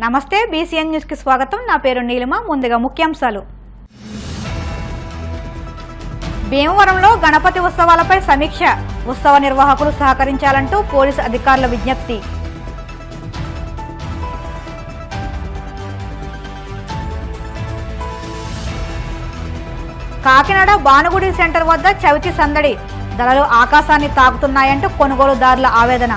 నమస్తే BCN news కి స్వాగతం. నా పేరు నీలిమ. ముందుగా ముఖ్యాంశాలు. భీమవరంలో గణపతి ఉత్సవాలపై సమీక్ష. ఉత్సవ నిర్వాహకులు సహకరించాలంటూ పోలీసు అధికారుల విజ్ఞప్తి. కాకినాడ భానుగుడి సెంటర్ వద్ద చవితి సందడి. ధరలు ఆకాశాన్ని తాకుతున్నాయంటూ కొనుగోలుదారుల ఆవేదన.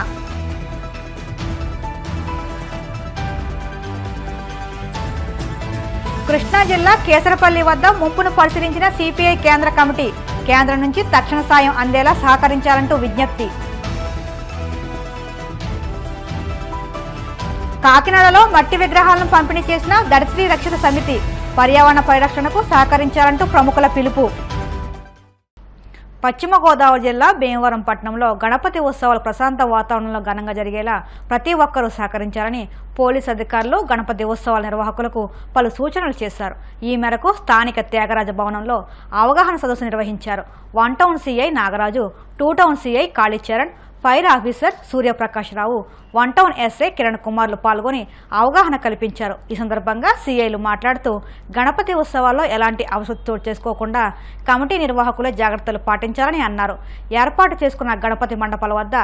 కృష్ణా జిల్లా కేసరపల్లి వద్ద ముంపును పరిశీలించిన సిపిఐ కేంద్ర కమిటీ. కేంద్రం నుంచి తక్షణ సాయం అందేలా సహకరించాలంటూ విజ్ఞప్తి. కాకినాడలో మట్టి విగ్రహాలను పంపిణీ చేసిన దర్శి రక్షిత సమితి. పర్యావరణ పరిరక్షణకు సహకరించాలంటూ ప్రముఖుల పిలుపు. పశ్చిమ గోదావరి జిల్లా భీమవరం పట్టణంలో గణపతి ఉత్సవాలు ప్రశాంత వాతావరణంలో ఘనంగా జరిగేలా ప్రతి ఒక్కరూ సహకరించాలని పోలీసు అధికారులు గణపతి ఉత్సవాల నిర్వాహకులకు పలు సూచనలు చేశారు. ఈ మేరకు స్థానిక త్యాగరాజ భవనంలో అవగాహన సదస్సు నిర్వహించారు. 1 town CI Nagaraju, 2 town CI Kalicharan, fire officer Suryaprakash Rao, 1 town SI Kiran కుమార్లు పాల్గొని అవగాహన కల్పించారు. ఈ సందర్భంగా సిఐలు మాట్లాడుతూ గణపతి ఉత్సవాల్లో ఎలాంటి అవసరం చోటు చేసుకోకుండా కమిటీ నిర్వాహకులే జాగ్రత్తలు పాటించాలని అన్నారు. ఏర్పాటు చేసుకున్న గణపతి మండపాల వద్ద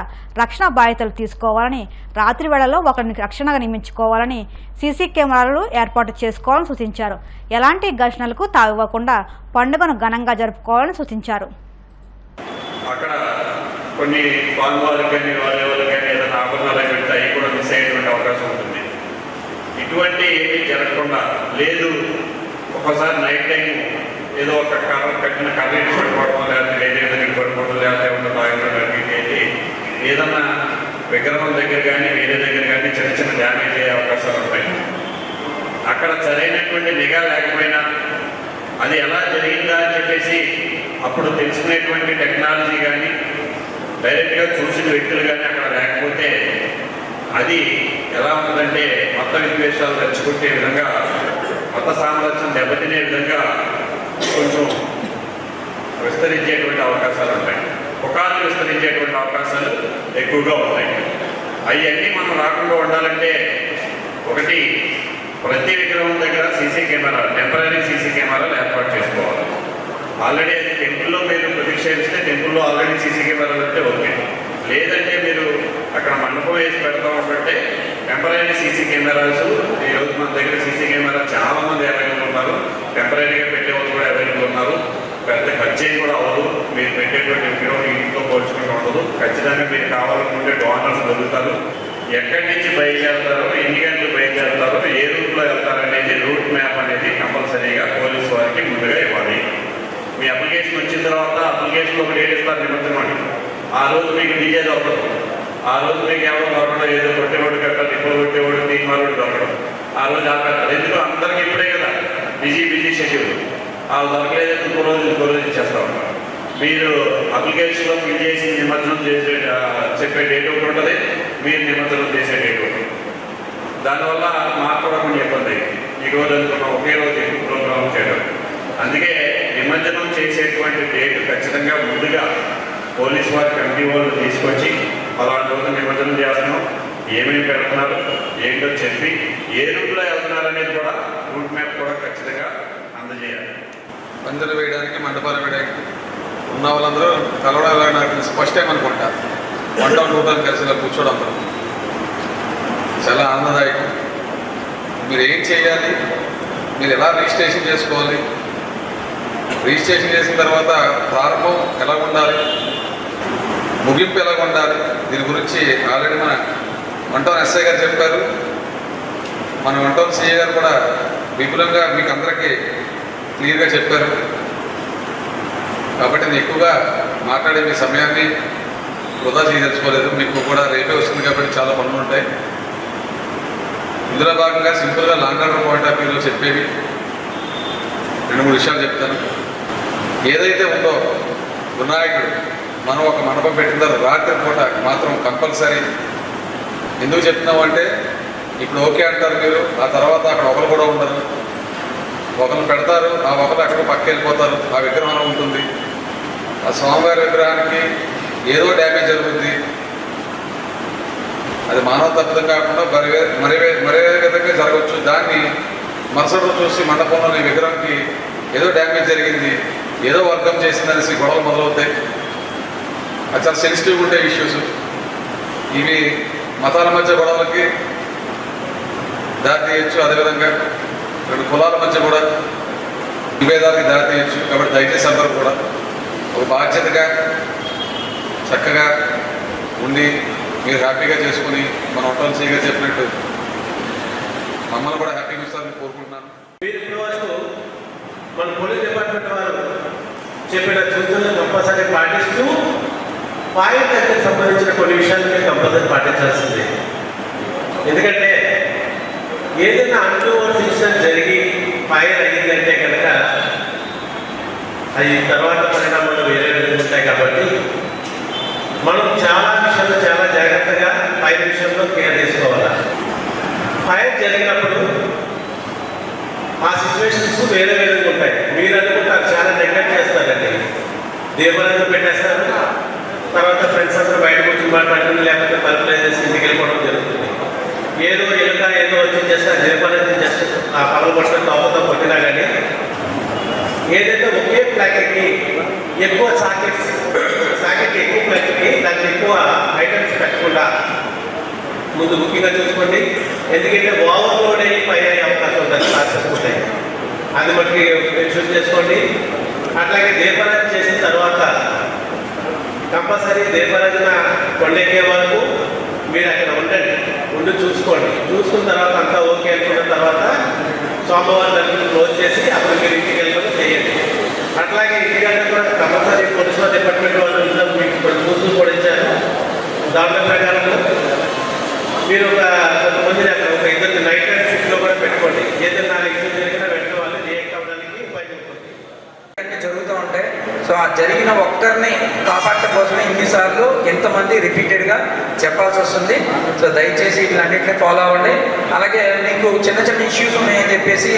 రక్షణ బాధ్యతలు తీసుకోవాలని, రాత్రి వేళల్లో ఒకరిని రక్షణగా నియమించుకోవాలని, సీసీ కెమెరాలు ఏర్పాటు చేసుకోవాలని సూచించారు. ఎలాంటి ఘర్షణలకు తావివ్వకుండా పండుగను ఘనంగా జరుపుకోవాలని సూచించారు. కొన్ని పాల్వాళ్ళు కానీ వాళ్ళెవరు కానీ ఏదైనా ఆభరణాలు పెడితే అవి కూడా మిస్ అయ్యేటువంటి అవకాశం ఉంటుంది. ఇటువంటి ఏమీ జరగకుండా లేదు. ఒక్కోసారి నైట్ టైం ఏదో ఒక కట్టిన కర్రీని పడిపోవడం, లేకపోతే వేరే దగ్గర పడిపోవడం, లేకపోతే ఏమన్నా తాగడం అయితే ఏదన్నా విగ్రహం దగ్గర కానీ వేరే దగ్గర కానీ చిన్న చిన్న డ్యామేజ్ అయ్యే అవకాశాలు ఉంటాయి. అక్కడ సరైనటువంటి నిఘా లేకపోయినా అది ఎలా జరిగిందా అని చెప్పేసి అప్పుడు తెలుసుకునేటువంటి టెక్నాలజీ కానీ డైరెక్ట్గా చూసిన వ్యక్తులు కానీ అక్కడ లేకపోతే అది ఎలా ఉంటుందంటే మత విద్వేషాలు రెచ్చగొట్టే విధంగా, మత సామరస్యం దెబ్బతినే విధంగా కొంచెం విస్తరించేటువంటి అవకాశాలు ఉంటాయి. పుకార్లు విస్తరించేటువంటి అవకాశాలు ఎక్కువగా ఉంటాయి. అవన్నీ మనం రాకుండా ఉండాలంటే ఒకటి, ప్రతి విగ్రహం దగ్గర సీసీ కెమెరాలు, టెంపరీ సీసీ కెమెరాలు ఏర్పాటు చేసుకోవాలి. ఆల్రెడీ అది టెంపుల్లో మీరు ప్రతిక్షేపిస్తే టెంపుల్లో ఆల్రెడీ సీసీ కెమెరాలు అంటే ఓకే. లేదంటే మీరు అక్కడ మండపం వేసి పెడతా ఉంటే టెంపరీ సీసీ కెమెరాస్, ఈరోజు మన దగ్గర సీసీ కెమెరా చాలామంది అవైలబుల్ ఉన్నారు. టెంపరీగా పెట్టేవాళ్ళు కూడా అవైలబుల్ ఉన్నారు. పెద్ద ఖర్చు కూడా అవ్వదు. మీరు పెట్టేటువంటి విగ్రహం ఇంట్లో పోల్చుకుంటూ ఉండదు. ఖచ్చితంగా మీరు కావాలనుకుంటే డోనర్స్ దొరుకుతారు. ఎక్కడి నుంచి బయలుదేరుతారో, ఎన్ని గంటలు బయలుదేరుతారో, ఏ రూట్లో వెళ్తారనేది రూట్ మ్యాప్ అనేది కంపల్సరీగా పోలీసు వారికి ముందుగా ఇవ్వాలి. మీ అప్లికేషన్ వచ్చిన తర్వాత అప్లికేషన్లో ఒక డేట్ ఇస్తారు, నిమజ్జనం అని. ఆ రోజు మీకు డీజే దొరకదు. ఆ రోజు మీకు ఎవరో దొరకడం, ఏదో కొట్టేవాడు కట్టాలి, ఇప్పుడు కొట్టేవాడు తీర్మాడు దొరకడం. ఆ రోజు ఆపేస్తారు. ఎందుకు అందరికీ ఇప్పుడే కదా బిజీ షెడ్యూల్. వాళ్ళు దొరకలేదు, ఇంకో రోజు ఇచ్చేస్తూ ఉంటారు. మీరు అప్లికేషన్లో ఫిల్ చేసి నిమజ్జనం చేసే చెప్పే డేట్ ఒకటి ఉంటుంది, మీరు నిమజ్జనం చేసే డేట్ ఒకటి. దానివల్ల మాకు కూడా కొంచెం ఇబ్బంది. ఈరోజు అనుకున్న ఒకే రోజు ప్రోగ్రామ్ చేయడం. అందుకే నిమజ్జనం చేసేటువంటి డేట్ ఖచ్చితంగా ముందుగా పోలీసు వారి కమిటీ వాళ్ళు తీసుకొచ్చి అలాంటి రోజు నిమజ్జనం చేస్తున్నాం, ఏమేమి పెడుతున్నారు ఏంటో చెప్పి ఏ రూట్లో వెళ్తున్నారు అనేది కూడా రూట్ మ్యాప్ కూడా ఖచ్చితంగా అందజేయాలి. పందిరు వేయడానికి, మండపాలు వేయడానికి ఉన్న వాళ్ళందరూ కలవడాలని నాకు తెలిసి ఫస్ట్ టైం అనుకుంటా 1 టౌన్ 2 టౌన్ కలిసి కూర్చోవడం అందరూ చాలా ఆనందదాయకం. మీరు ఏం చేయాలి, మీరు ఎలా రిజిస్ట్రేషన్ చేసుకోవాలి, రిజిస్ట్రేషన్ చేసిన తర్వాత ప్రారంభం ఎలా ఉండాలి, ముగింపు ఎలా ఉండాలి, దీని గురించి ఆల్రెడీ మన 1 టౌన్ ఎస్ఐ గారు చెప్పారు. మన 1 టౌన్ సిఐ గారు కూడా విపులంగా మీకు అందరికీ క్లియర్గా చెప్పారు. కాబట్టి నేను ఎక్కువగా మాట్లాడే మీ సమయాన్ని వృధా చేయదలుచుకోలేదు. మీకు కూడా రేపే వస్తుంది కాబట్టి చాలా పనులు ఉంటాయి. ఇందులో భాగంగా సింపుల్గా లాంగ్ ఆర్డర్ పాయింట్ ఆఫ్ వ్యూలో చెప్పేవి 2-3 విషయాలు చెప్తాను. ఏదైతే ఉందో వినాయకుడు మనం ఒక మండపం పెట్టిన తర్వాత రాత్రి పూట మాత్రం కంపల్సరీ. ఎందుకు చెప్తున్నావు అంటే ఇప్పుడు ఓకే అంటారు మీరు, ఆ తర్వాత అక్కడ ఒకరు కూడా ఉండరు. ఒకరు పెడతారు, ఆ ఒకరు అక్కడ పక్క వెళ్ళిపోతారు, ఆ విగ్రహం ఉంటుంది. ఆ స్వామివారి విగ్రహానికి ఏదో డ్యామేజ్ జరుగుతుంది. అది మానవ తప్పిదం కాకుండా మరే విధంగా జరగవచ్చు. దాన్ని మరుసటి రోజు చూసి మండపంలోని విగ్రహానికి ఏదో డ్యామేజ్ జరిగింది, ఏదో వర్గం చేసిందనేసి గొడవలు మొదలవుతాయి. అది చాలా సెన్సిటివ్ ఉండే ఇష్యూస్. ఇవి మతాల మధ్య గొడవలకి దారి తీయచ్చు. అదేవిధంగా రెండు కులాల మధ్య కూడా విభేదాలకి దారి తీయచ్చు. కాబట్టి దయచేసి అందరూ కూడా ఒక బాధ్యతగా చక్కగా ఉండి మీరు హ్యాపీగా చేసుకుని మన వంటలు చేయగా చెప్పినట్టు మమ్మల్ని కూడా హ్యాపీగా ఇస్తారని కోరుకుంటున్నాను. మీరు ఇప్పటి వరకు మన పోలీస్ డిపార్ట్మెంట్ వారు చెప్పిన సూచనలు కంపల్సరీ పాటిస్తూ ఫైర్ దగ్గరకు సంబంధించిన కొన్ని విషయాలు మీరు కంపల్సరీ పాటించాల్సిందే. ఎందుకంటే ఏదైనా అన్టోవర్డ్ ఇన్సిడెంట్ జరిగి ఫైర్ అయ్యిందంటే కనుక అది తర్వాత పరిణామాలు వేరే విధంగా ఉంటాయి. కాబట్టి మనం చాలా విషయాల్లో చాలా జాగ్రత్తగా ఫైర్ విషయంలో కేర్ తీసుకోవాలి. ఫైర్ జరిగినప్పుడు ఆ సిచ్యువేషన్స్ వేరే విధంగా ఉంటాయి. మీరు అనుకుంటారు చాలా నెగ్లెక్ట్ చేస్తారండి, దేవాలయంలో పెట్టేస్తారు, తర్వాత ఫ్రెండ్స్ అందరూ బయటకు వచ్చి మాట్లాడడం, లేకపోతే తలుపులు వేసేసి ఇంటికి వెళ్ళిపోవడం జరుగుతుంది. ఏదో ఎలుక ఏదో వచ్చి చేస్తే దేవాలయం జస్ట్ ఆ పగలు పట్టిన తోపతో కొట్టినా కానీ ఏదైతే ఒకే ప్లాకెట్కి ఎక్కువ సాకెట్ ఎక్కువ ప్లాకెట్కి దానికి ఎక్కువ ఐటమ్స్ పెట్టకుండా ముందు ముఖ్యంగా చూసుకోండి. ఎందుకంటే ఓవర్లోడ్ అయ్యి పై అయ్యే అవకాశం ఉంటుంది, క్లాసెస్ ఉంటాయి. అది మట్టి చూస్ చేసుకోండి. అట్లాగే దీపారాధన చేసిన తర్వాత కంపల్సరీ దీపారాధన కొండెక్కే వరకు మీరు అక్కడ ఉండి చూసుకోండి. చూసుకున్న తర్వాత అంతా ఓకే అనుకున్న తర్వాత సోమవారం దగ్గర క్లోజ్ చేసి అప్పుడు మీరు ఇంటికి వెళ్ళడం చేయండి. అట్లాగే ఇంటికంటే కూడా కంపల్సరీ పోలీసు డిపార్ట్మెంట్ వాళ్ళు ఇంట్లో మీకు కొన్ని చూసులు కూడా ఇచ్చారు. దాని ప్రకారం మీరు కొంతమంది అక్కడ ఒక ఇద్దరు నైట్ టైం షిఫ్ట్లో కూడా పెట్టుకోండి. ఏదైనా ఇష్యూ జరిగినా వెంటనే వాళ్ళు రియాక్ట్ అవ్వడానికి ఉపయోగపడుతుంది. జరుగుతూ ఉంటాయి. సో ఆ జరిగిన ఒక్కరిని కాపాడటం కోసమే ఇన్నిసార్లు ఎంతమంది రిపీటెడ్గా చెప్పాల్సి వస్తుంది. సో దయచేసి ఇలాంటిని ఫాలో అవ్వండి. అలాగే మీకు చిన్న చిన్న ఇష్యూస్ ఉన్నాయని చెప్పేసి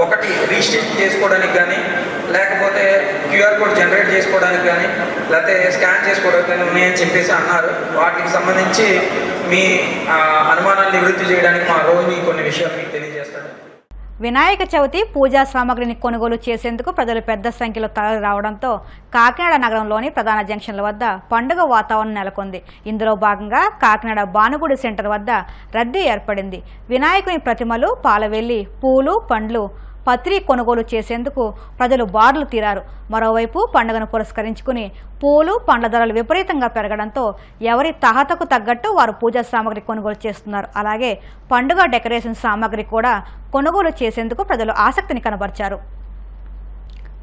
ఒకటి రిజిస్ట్రేషన్ చేసుకోవడానికి కానీ, లేకపోతే క్యూఆర్ కోడ్ జనరేట్ చేసుకోవడానికి కానీ, లేకపోతే స్కాన్ చేసుకోవడానికి కానీ ఉన్నాయని చెప్పేసి అన్నారు. వాటికి సంబంధించి మీ అనుమానాలు నివృత్తి చేయడానికి మా రోహిణి కొన్ని విషయాలు మీకు తెలియజేస్తాను. వినాయక చవితి పూజా సామాగ్రిని కొనుగోలు చేసేందుకు ప్రజలు పెద్ద సంఖ్యలో తరలి రావడంతో కాకినాడ నగరంలోని ప్రధాన జంక్షన్ల వద్ద పండుగ వాతావరణం నెలకొంది. ఇందులో భాగంగా కాకినాడ భానుగుడి సెంటర్ వద్ద రద్దీ ఏర్పడింది. వినాయకుని ప్రతిమలు, పాలవెల్లి, పూలు, పండ్లు, పత్రి కొనుగోలు చేసేందుకు ప్రజలు బారులు తీరారు. మరోవైపు పండుగను పురస్కరించుకుని పూలు, పండ్ల ధరలు విపరీతంగా పెరగడంతో ఎవరి తాహతకు తగ్గట్టు వారు పూజా సామాగ్రి కొనుగోలు చేస్తున్నారు. అలాగే పండుగ డెకరేషన్ సామాగ్రి కూడా కొనుగోలు చేసేందుకు ప్రజలు ఆసక్తిని కనబరిచారు.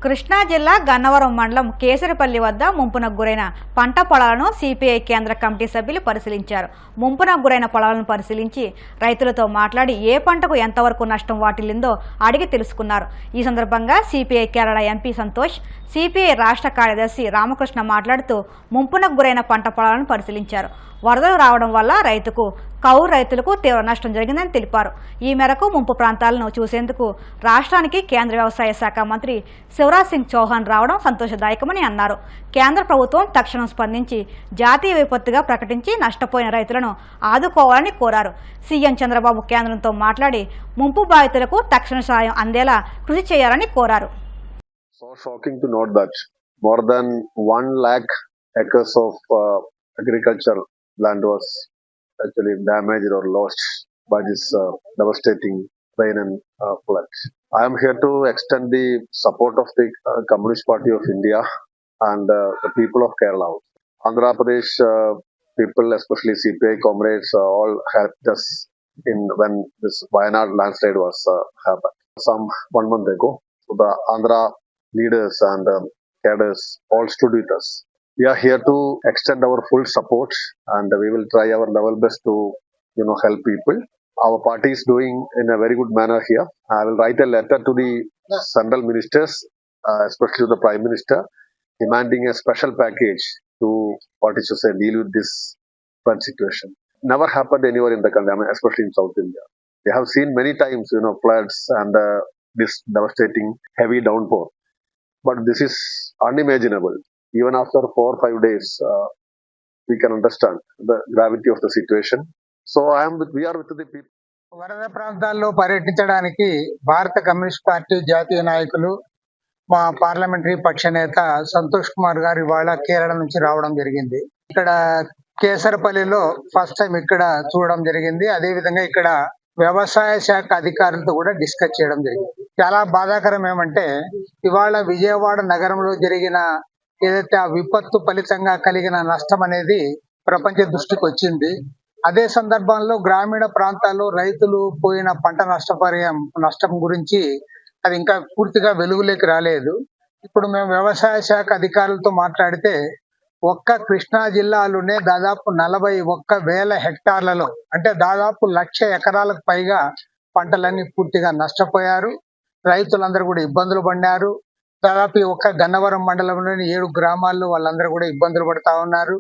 కృష్ణా జిల్లా గన్నవరం మండలం కేసరిపల్లి వద్ద ముంపునకు గురైన పంట పొలాలను సిపిఐ కేంద్ర కమిటీ సభ్యులు పరిశీలించారు. ముంపునకు గురైన పొలాలను పరిశీలించి రైతులతో మాట్లాడి ఏ పంటకు ఎంతవరకు నష్టం వాటిల్లిందో అడిగి తెలుసుకున్నారు. ఈ సందర్భంగా CPI Kerala MP Santosh, CPI రాష్ట్ర కార్యదర్శి రామకృష్ణ మాట్లాడుతూ ముంపునకు గురైన పంట పొలాలను పరిశీలించారు. వరదలు రావడం వల్ల కౌలు రైతులకు తీవ్ర నష్టం జరిగిందని తెలిపారు. ఈ మేరకు ముంపు ప్రాంతాలను చూసేందుకు రాష్ట్రానికి కేంద్ర వ్యవసాయ శాఖ మంత్రి శివరాజ్ సింగ్ చౌహాన్ రావడం సంతోషదాయకమని అన్నారు. కేంద్ర ప్రభుత్వం తక్షణం స్పందించి జాతీయ విపత్తుగా ప్రకటించి నష్టపోయిన రైతులను ఆదుకోవాలని కోరారు. సీఎం చంద్రబాబు కేంద్రంతో మాట్లాడి ముంపు బాధితులకు తక్షణ సాయం అందేలా కృషి చేయాలని కోరారు. So shocking to note that more than 1 lakh acres of agriculture land was actually damaged or lost by this devastating rain and flood. I am here to extend the support of the Communist Party of India and the people of Kerala. Andhra Pradesh people, especially CPI comrades, all helped us when this Wayanad landslide was happened some 1 month ago. So the Andhra leaders and cadres all stood with us. We are here to extend our full support and we will try our level best to help people. Our party is doing in a very good manner here. I will write a letter to the central ministers, especially to the Prime Minister, demanding a special package to deal with this flood situation. Never happened anywhere in the country, especially in South India. We have seen many times floods and this devastating heavy downpour. But this is unimaginable. Even after 4 or 5 days, we can understand the gravity of the situation. So we are with the people. వరద ప్రాంతాల్లో పర్యటించడానికి భారత communist party జాతీయ నాయకులు మా parliamentary పక్ష నేత సంతోష్ కుమార్ గారు ఇవాళ కేరళ నుంచి రావడం జరిగింది. ఇక్కడ కేసరపల్లిలో ఫస్ట్ టైం ఇక్కడ చూడడం జరిగింది. అదే విధంగా ఇక్కడ వ్యవసాయ శాఖ అధికారులతో కూడా డిస్కస్ చేయడం జరిగింది. చాలా బాధాకరం ఏమంటే ఇవాళ విజయవాడ నగరంలో జరిగిన ఏదైతే ఆ విపత్తు ఫలితంగా కలిగిన నష్టం అనేది ప్రపంచ దృష్టికి వచ్చింది. అదే సందర్భంలో గ్రామీణ ప్రాంతాల్లో రైతులు పోయిన పంట నష్టం గురించి అది ఇంకా పూర్తిగా వెలుగులోకి రాలేదు. ఇప్పుడు మేము వ్యవసాయ శాఖ అధికారులతో మాట్లాడితే ఒక్క కృష్ణా జిల్లాలోనే దాదాపు 41,000 హెక్టార్లలో అంటే దాదాపు 1,00,000 ఎకరాలకు పైగా పంటలన్నీ పూర్తిగా నష్టపోయారు. రైతులందరూ కూడా ఇబ్బందులు పడినారు. దాదాపు ఈ ఒక్క గన్నవరం మండలంలోని 7 గ్రామాల్లో వాళ్ళందరూ కూడా ఇబ్బందులు పడతా ఉన్నారు.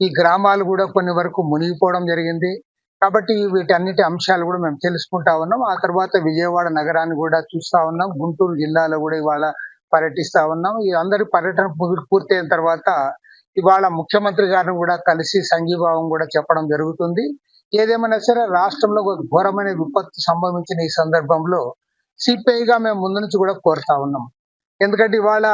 ఈ గ్రామాలు కూడా కొన్ని వరకు మునిగిపోవడం జరిగింది. కాబట్టి వీటన్నిటి అంశాలు కూడా మేము తెలుసుకుంటా ఉన్నాం. ఆ తర్వాత విజయవాడ నగరాన్ని కూడా చూస్తా ఉన్నాం. గుంటూరు జిల్లాలో కూడా ఇవాళ పర్యటిస్తా ఉన్నాం. ఈ అందరి పర్యటన పూర్తయిన తర్వాత ఇవాళ ముఖ్యమంత్రి గారిని కూడా కలిసి సంఘీభావం కూడా చెప్పడం జరుగుతుంది. ఏదేమైనా సరే రాష్ట్రంలో ఒక ఘోరమైన విపత్తు సంభవించిన ఈ సందర్భంలో సిపిఐగా మేము ముందు నుంచి కూడా కోరుతా ఉన్నాం. ఎందుకంటే ఇవాళ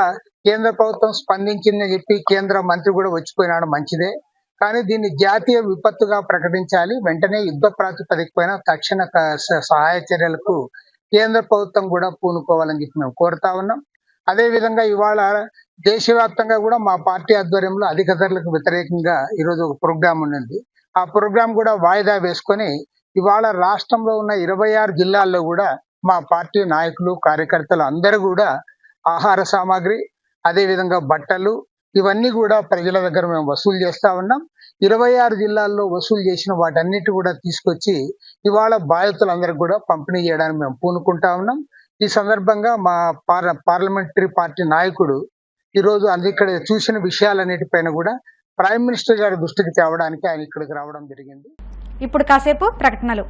కేంద్ర ప్రభుత్వం స్పందించిందని చెప్పి కేంద్ర మంత్రి కూడా వచ్చిపోయినాడు, మంచిదే. కానీ దీన్ని జాతీయ విపత్తుగా ప్రకటించాలి. వెంటనే యుద్ధ ప్రాతిపదిక పైన తక్షణ సహాయ చర్యలకు కేంద్ర ప్రభుత్వం కూడా పూనుకోవాలని చెప్పి మేము కోరుతా ఉన్నాం. అదే విధంగా ఇవాళ దేశవ్యాప్తంగా కూడా మా పార్టీ ఆధ్వర్యంలో అధిక ధరలకు వ్యతిరేకంగా ఈరోజు ఒక ప్రోగ్రాం ఉన్నది. ఆ ప్రోగ్రాం కూడా వాయిదా వేసుకొని ఇవాళ రాష్ట్రంలో ఉన్న 26 జిల్లాల్లో కూడా మా పార్టీ నాయకులు కార్యకర్తలు అందరూ కూడా ఆహార సామాగ్రి, అదే విధంగా బట్టలు, ఇవన్నీ కూడా ప్రజల దగ్గర మేము వసూలు చేస్తా ఉన్నాం. 26 జిల్లాల్లో వసూలు చేసిన వాటన్నిటి కూడా తీసుకొచ్చి ఇవాళ బాధితులందరికీ కూడా పంపిణీ చేయడానికి మేము పూనుకుంటా ఉన్నాం. ఈ సందర్భంగా మా పార్లమెంటరీ పార్టీ నాయకుడు ఈరోజు ఇక్కడ చూసిన విషయాలన్నిటిపైన కూడా ప్రైమ్ మినిస్టర్ గారి దృష్టికి తేవడానికి ఆయన ఇక్కడికి రావడం జరిగింది. ఇప్పుడు కాసేపు ప్రకటనలు.